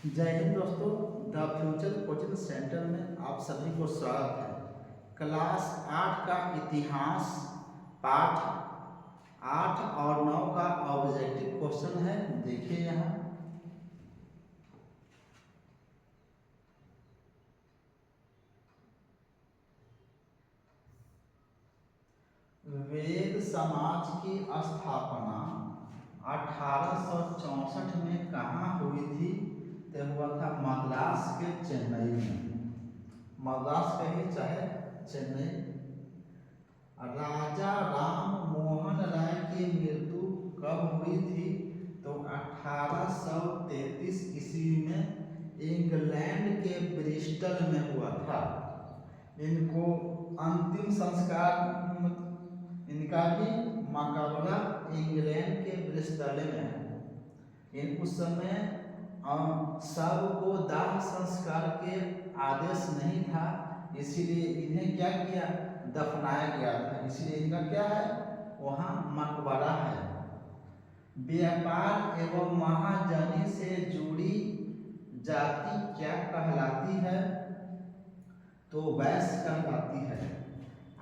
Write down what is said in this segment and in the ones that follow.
जय हिंद दोस्तों। The future coaching centre में आप सभी को स्वागत है। क्लास 8 का इतिहास पाठ 8 और 9 का ऑब्जेक्टिव क्वेश्चन है। देखिए यहाँ वेद समाज की स्थापना 1864 में कहाँ हुई थी? तो हुआ था मद्रास के चेन्नई में। मद्रास कहिए चाहे चेन्नई। राजा राम मोहन राय की मृत्यु कब हुई थी? तो 1833 ईस्वी में इंग्लैंड के ब्रिस्टल में हुआ था। इनको अंतिम संस्कार इनका भी मकबरा इंग्लैंड के ब्रिस्टल में है। उस समय सबको दाह संस्कार के आदेश नहीं था, इसीलिए इन्हें क्या किया, दफनाया गया था। इसलिए इनका क्या है, वहाँ मकबरा है। व्यापार एवं महाजनी से जुड़ी जाति क्या कहलाती है? तो वैश्य कहलाती है।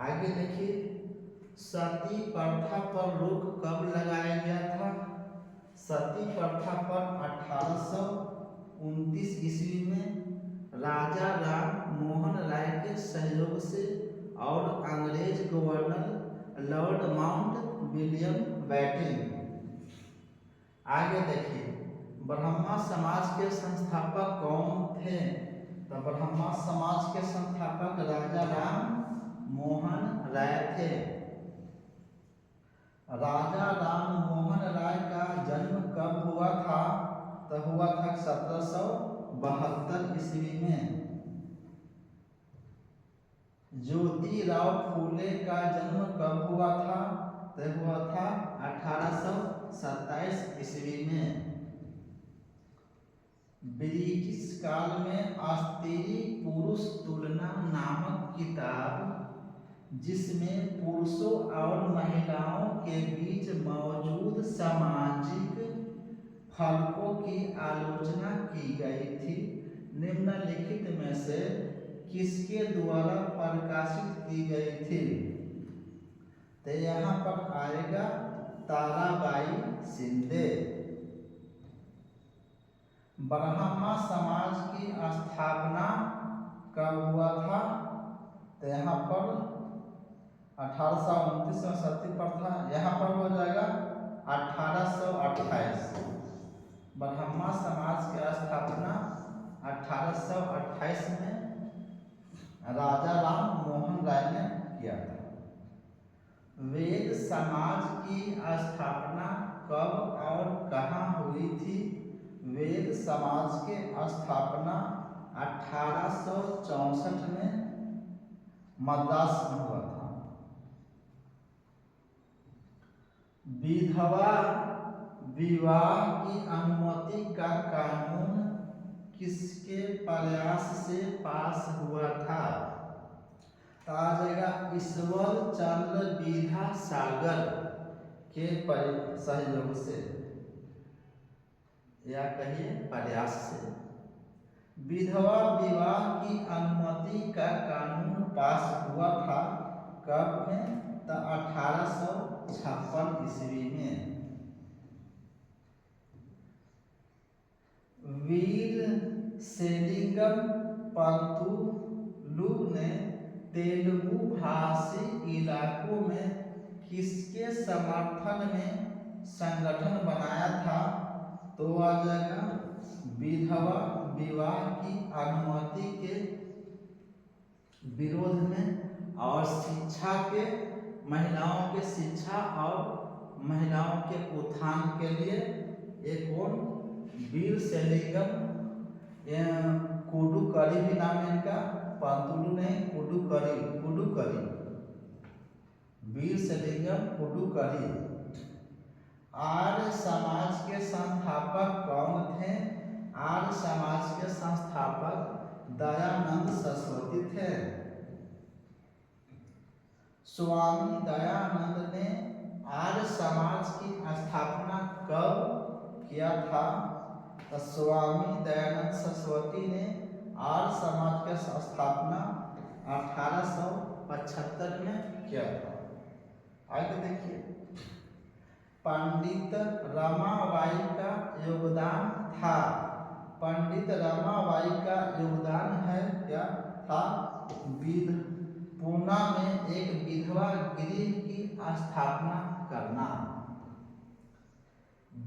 आगे देखिए, सती प्रथा पर रोक कब लगाया गया था? सती प्रथा पर 1829 ईस्वी में राजा राम मोहन राय के सहयोग से और अंग्रेज governor Lord mount William batting. आगे देखिए, ब्रह्मा समाज के संस्थापक कौन थे? तो ब्रह्मा समाज के संस्थापक राजा राम मोहन राय थे। राजा राम मोहन राय का जन्म कब हुआ था? तो हुआ था 1772 ईस्वी में। ज्योतिराव फूले का जन्म कब हुआ था? तो हुआ था 1827 ईस्वी में। ब्रिटिश काल में स्त्री पुरुष तुलना नामक किताब, जिसमें पुरुषों और महिलाओं के बीच मौजूद सामाजिक फर्कों की आलोचना की गई थी, निम्नलिखित में से किसके द्वारा प्रकाशित की गई थी? तो यहाँ पर आएगा ताराबाई शिंदे। ब्रह्मा समाज की स्थापना कब हुआ था? तो यहाँ पर 1829 में सती प्रथा, यहाँ पर हो जाएगा 1828। ब्रह्मा समाज की स्थापना 1828 में राजा राम मोहन राय ने किया था। वेद समाज की स्थापना कब और कहाँ हुई थी? वेद समाज के स्थापना 1864 में मद्रास में हुआ था। विधवा विवाह की अनुमति का कानून किसके प्रयास से पास हुआ था? तो आ जाएगा ईश्वर चंद्र विद्यासागर के सहयोग से, या कहिए प्रयास से। विधवा विवाह की अनुमति का कानून पास हुआ था कब में? तो 1856 ईस्वी में। वीर सेलिंगम पंतुलु ने तेलुगु भाषी इलाकों में किसके समर्थन में संगठन बनाया था? तो आ जाएगा विधवा विवाह की अनुमति के विरोध में और शिक्षा के, महिलाओं के शिक्षा और महिलाओं के उत्थान के लिए एक और वीर सेलिंगम, कुडुकरी भी नाम है इनका, पंतुलु नहीं, कुडुकरी, वीर सेलिंगम कुडुकरी। आर्य समाज के संस्थापक कौन थे? आर्य समाज के संस्थापक दयानंद सरस्वती थे। स्वामी दयानंद ने आर्य समाज की स्थापना कब किया था? तो स्वामी दयानंद सरस्वती ने आर्य समाज की स्थापना 1875 में किया था। आगे देखिए, पंडित रमाबाई का योगदान था। पंडित रमाबाई का योगदान है क्या था? पूना में एक विधवा गृह की स्थापना करना।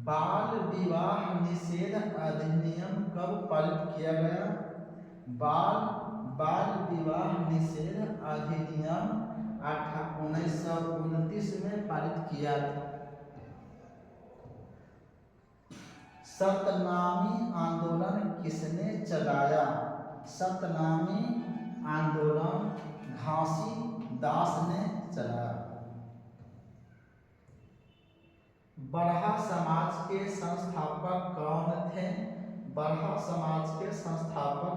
बाल विवाह निषेध अधिनियम कब पारित किया गया? बाल विवाह निषेध अधिनियम 1929 में पारित किया था। सतनामी आंदोलन किसने चलाया? सतनामी आंदोलन घासीदास ने चलाया। बरहा समाज के संस्थापक कौन थे? बरहा समाज के संस्थापक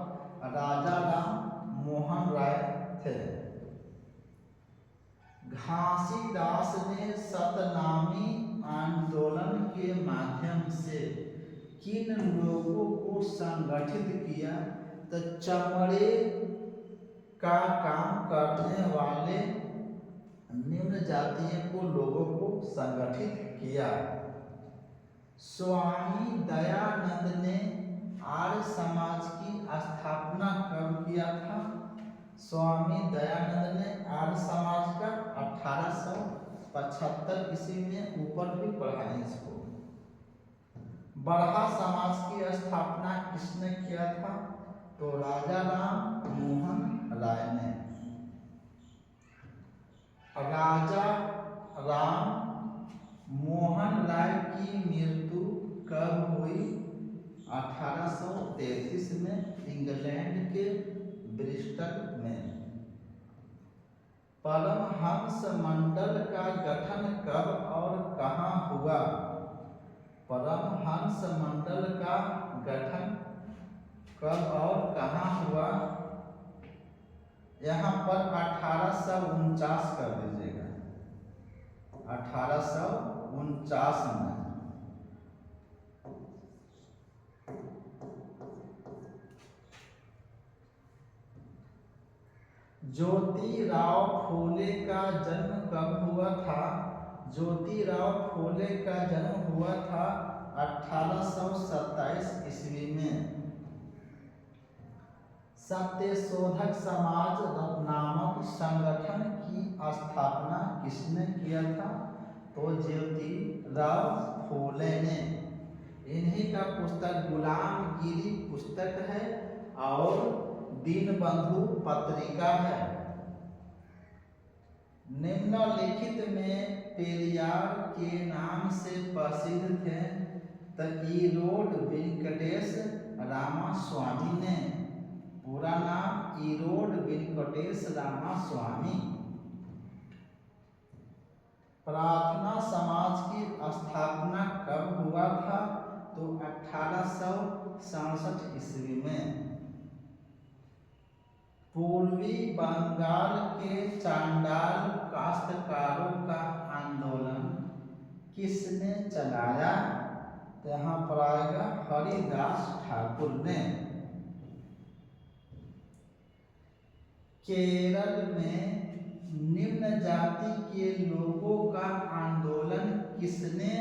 राजा राम मोहन राय थे। घासीदास ने सतनामी आंदोलन के माध्यम से किन लोगों को संगठित किया? तो चमड़े का काम करने वाले निम्न जातीय को लोगों को संगठित किया। स्वामी दयानंद ने आर्य समाज की स्थापना कब किया था? स्वामी दयानंद ने आर्य समाज का 1875 ईस्वी में, ऊपर भी पढ़ा है इसको। बरहा समाज की स्थापना किसने किया था? तो राजा राम मोहन राय ने। राजा राम मोहन राय की मृत्यु कब हुई? 1833 में इंग्लैंड के ब्रिस्टल में। परमहंस मंडल का गठन कब और कहाँ हुआ? परमहंस मंडल का गठन कब और कहाँ हुआ? यहाँ पर 1849 कर दीजिएगा, 1849 में। ज्योतिराव फूले का जन्म कब हुआ था? ज्योतिराव फूले का जन्म हुआ था 1827 ईस्वी में। सत्यशोधक समाज नामक संगठन की स्थापना किसने किया था? तो ज्योतिराव फूले ने। इन्हीं का पुस्तक गुलामगिरी पुस्तक है और दीनबंधु पत्रिका है। निम्नलिखित में पेरियार के नाम से प्रसिद्ध थे तो ईरोड वेंकटेश रामास्वामी ने। पूरा नाम ईरोड वेंकटेश रामास्वामी। प्रार्थना समाज की स्थापना कब हुआ था? तो 1867 ईस्वी में। पूर्वी बंगाल के चांडाल काश्तकारों का आंदोलन किसने चलाया? तो यहाँ पर आएगा हरिदास ठाकुर ने। केरल में निम्न जाति के लोगों का आंदोलन किसने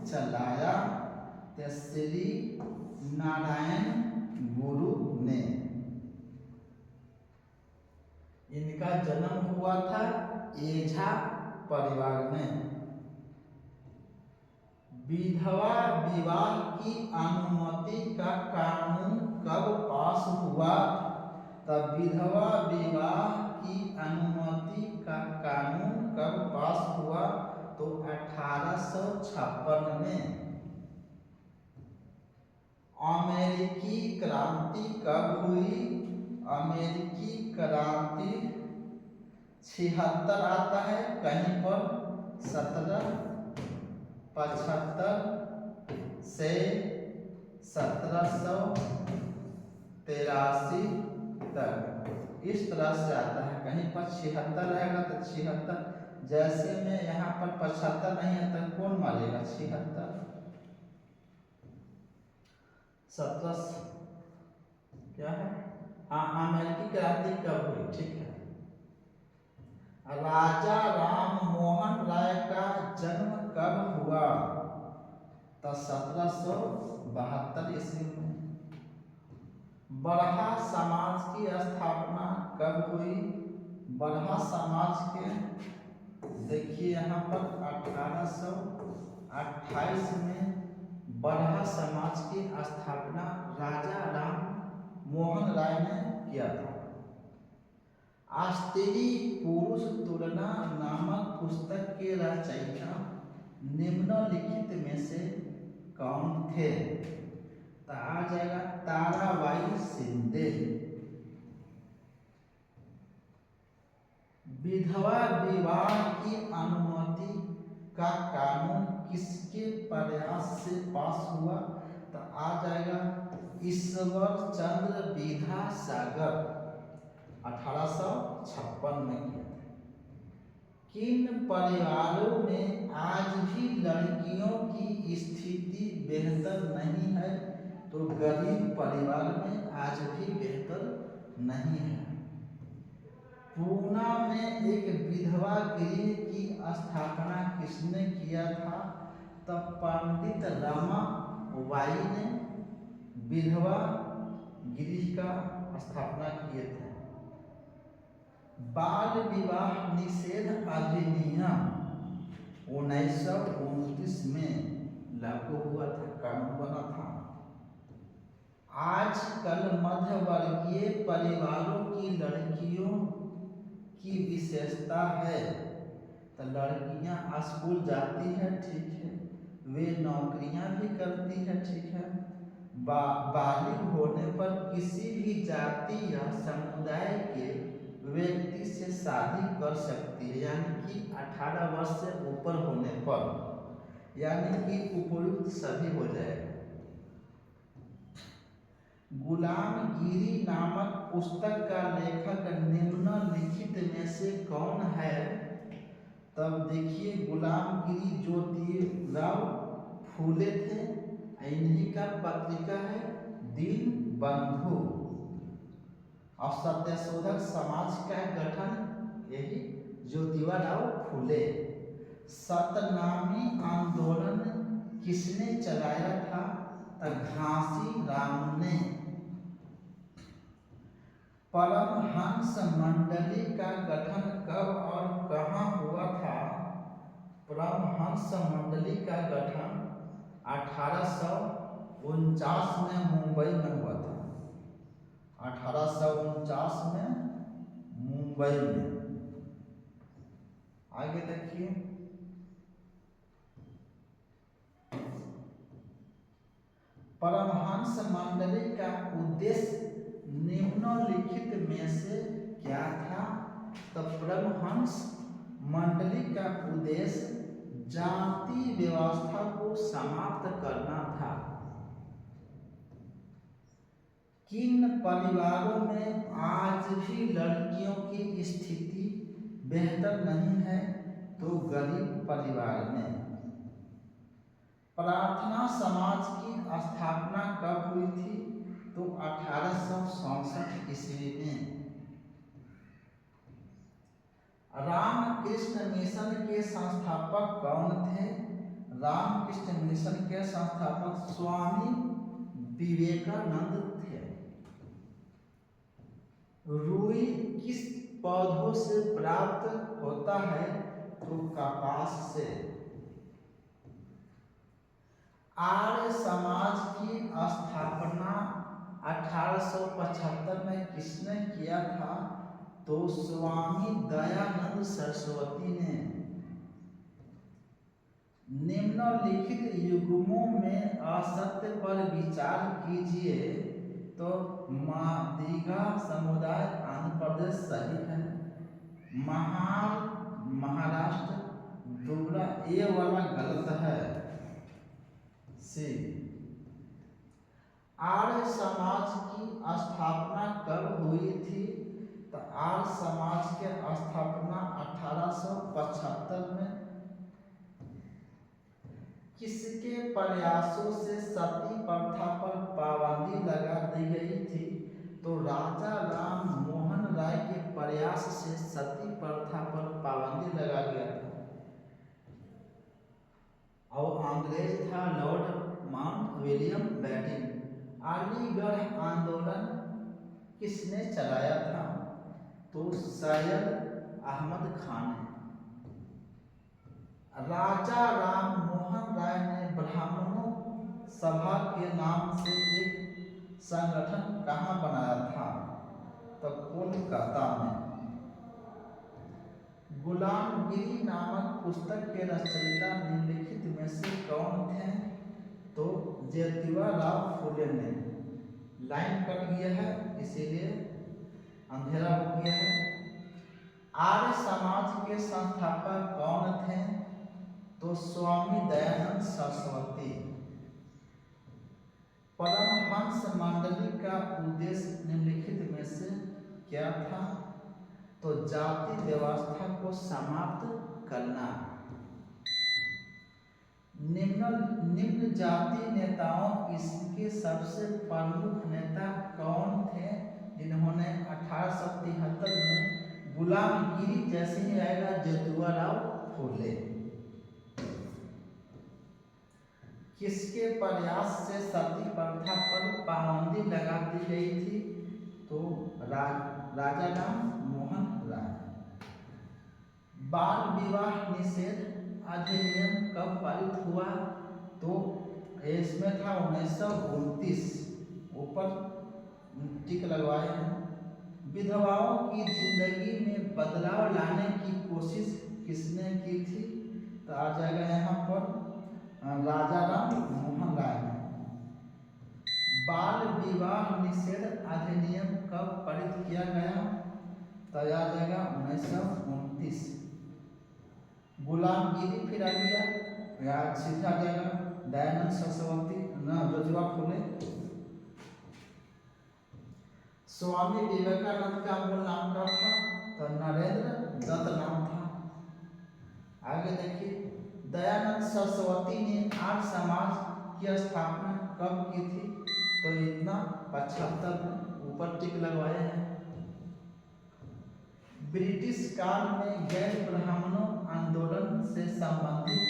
चलाया? तो श्री नारायण गुरु ने। इनका जन्म हुआ था एझा परिवार में। विधवा विवाह की अनुमति का कानून कब पास हुआ? तब विधवा विवाह की अनुमति का कानून कब पास हुआ? तो 1856 में। अमेरिकी क्रांति कब हुई? अमेरिकी क्रांति 76 आता है, कहीं पर 1775 से 1783 तक, इस तरह से आता है। कहीं पर 76 रहेगा तो 76, जैसे में यहाँ पर 75 नहीं है तो कौन मारेगा 76। 17 क्या है, हाँ, अमेरिकी क्रांति कब हुई, ठीक है। राजा राम मोहन राय का जन्म कब हुआ, तो 1772 ईस्वी में। बरहा समाज की स्थापना कब हुई, बरहा समाज के देखिए यहाँ पर 1828 में बरहा समाज की स्थापना राजा राम मोहन राय ने किया था। स्त्री पुरुष तुलना नामक पुस्तक के रचयिता निम्नलिखित में से कौन थे, तो आ जाएगा ताराबाई शिंदे। विधवा विवाह की अनुमति का कानून किसके प्रयास से पास हुआ, तो आ जाएगा ईश्वर चंद्र विद्यासागर, 1856 में किया था। किन परिवारों में आज भी लड़कियों की स्थिति बेहतर नहीं है, तो गरीब परिवार में आज भी बेहतर नहीं है। पूना में एक विधवा गृह की स्थापना किसने किया था, तो पंडित रमाबाई ने विधवा गृह का स्थापना किए थे। बाल विवाह निषेध अधिनियम 1929 में लागू हुआ था, कानून बना था। आजकल मध्यवर्गीय परिवारों की लड़कियों की विशेषता है, तो लड़कियां स्कूल जाती है, ठीक है, वे नौकरियां भी करती है, ठीक है, बालिग होने पर किसी भी जाति या समुदाय के व्यक्ति से शादी कर सकती है, यानी कि 18 वर्ष से ऊपर होने पर, यानी कि उपयुक्त सभी हो जाएगा। गुलामगिरी नामक पुस्तक का लेखक निम्नलिखित में से कौन है, तब देखिए गुलामगिरी ज्योतिराव फूले थे, इन्हीं का पत्रिका है दीनबंधु। और सत्यशोधक समाज का गठन यही ज्योतिराव फूले। सतनामी आंदोलन किसने चलाया था, घासी राम ने। परमहंस मंडली का गठन कब और कहाँ हुआ था, परमहंस मंडली का गठन 1849 में मुंबई में हुआ था, 1849 में मुंबई में। आगे देखिए, परमहंस मंडली का उद्देश्य निम्नलिखित में से क्या था, तो परमहंस मंडली का उद्देश्य जाति व्यवस्था को समाप्त करना था। किन परिवारों में आज भी लड़कियों की स्थिति बेहतर नहीं है, तो गरीब परिवार में। प्रार्थना समाज की स्थापना कब हुई थी, तो 1867 ईस्वी में। रामकृष्ण मिशन के संस्थापक कौन थे, रामकृष्ण मिशन के संस्थापक स्वामी विवेकानंद थे। रुई किस पौधों से प्राप्त होता है, तो कपास से। आर्य समाज की स्थापना 1875 में किसने किया था, तो स्वामी दयानंद सरस्वती ने। निम्नलिखित युग्मों में असत्य पर विचार कीजिए, तो मादिगा समुदाय आंध्र प्रदेश सही है, महाराष्ट्र दूसरा ए वाला गलत है, सी। आर्य समाज की स्थापना कब हुई थी, तो आर्य समाज के स्थापना 1875 में। किसके प्रयासों से सती प्रथा पर पाबंदी तो राजा राम मोहन राय के प्रयास से सती प्रथा पर पाबंदी लगा गया था। और अंग्रेज था Lord mount William Bentinck. Aligarh आंदोलन किसने चलाया था? तो सैयद अहमद खान ने। राजा राम मोहन राय ने ब्राह्मणों सभा के नाम से एक संगठन कहाँ बनाया था? तो कोलकाता में। गुलामगिरी नामक पुस्तक के रचयिता निम्नलिखित में से कौन थे? तो ज्योतिबा फुले ने। लाइन कट गया है इसीलिए अंधेरा हो गया है। आर्य समाज के संस्थापक कौन थे? तो स्वामी दयानंद सरस्वती। परमहंस मंडली का उद्देश्य निम्नलिखित में से क्या था? तो जाति व्यवस्था को समाप्त करना। निम्न जाति नेताओं इसके सबसे प्रमुख नेता कौन थे जिन्होंने 1873 में गुलामगिरी, जैसे ही आएगा ज्योतिबा फुले। किसके प्रयास से सती प्रथा पर पाबंदी लगा दी गई थी? तो राजा राम मोहन राय। बाल विवाह निषेध अधिनियम कब पारित हुआ? तो इसमें था 1929। ऊपर टिक लगवाए हैं। विधवाओं की जिंदगी में बदलाव लाने की कोशिश किसने की थी? तो आ जाएगा यहाँ पर राजा राम मोहन राय ने। बाल विवाह निषेध अधिनियम कब पारित किया गया? तो आ जाएगा 1929। गुलामगिरी फिर आ गया, याद सीधा आ जाएगा दयानंद सरस्वती न ज्योतिबा फुले। स्वामी विवेकानंद का मूल नाम क्या था? तो नरेंद्र दत्त नाम था। आगे देखिए, दयानंद सरस्वती ने आर्य समाज की स्थापना कब की थी? तो इतना 75 में। ऊपर टिक लगवाए हैं। ब्रिटिश काल में गैर ब्राह्मणों आंदोलन से संबंधित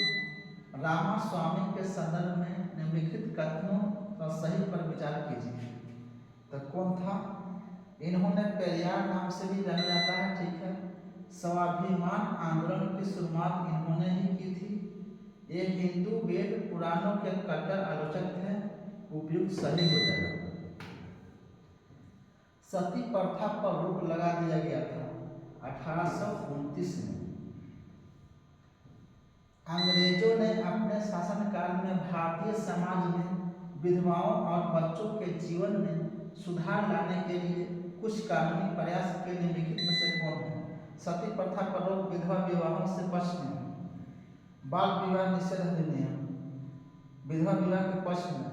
रामास्वामी के संदर्भ में निम्नलिखित कथनों का सही पर विचार कीजिए। तो कौन था? इन्होंने पेरियार नाम से भी जाना जाता है, ठीक है। स्वाभिमान आंदोलन की शुरुआत इन्होंने ही की थी। ये हिंदू वेद पुराणों के कट्टर आलोचक थे। उपयुक्त सही हो जाएगा। सती प्रथा पर रोक लगा दिया गया था 1829 में। अंग्रेजों ने अपने शासनकाल में भारतीय समाज में विधवाओं और बच्चों के जीवन में सुधार लाने के लिए कुछ कानूनी प्रयास के निम्नलिखित में से कौन है? सती प्रथा पर रोक, विधवा विवाहों से बचने, बाल विवाह निषेध अधिनियम, विधवा विवाह के पक्ष में,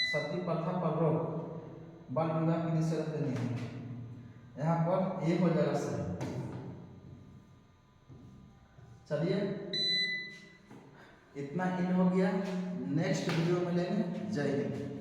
सती प्रथा पर रोक, बाल विवाह के निषेध अधिनियम। यहाँ पर एक हो जाएगा सही। चलिए, इतना इन हो गया। नेक्स्ट वीडियो में लेंगे। जय हिंद।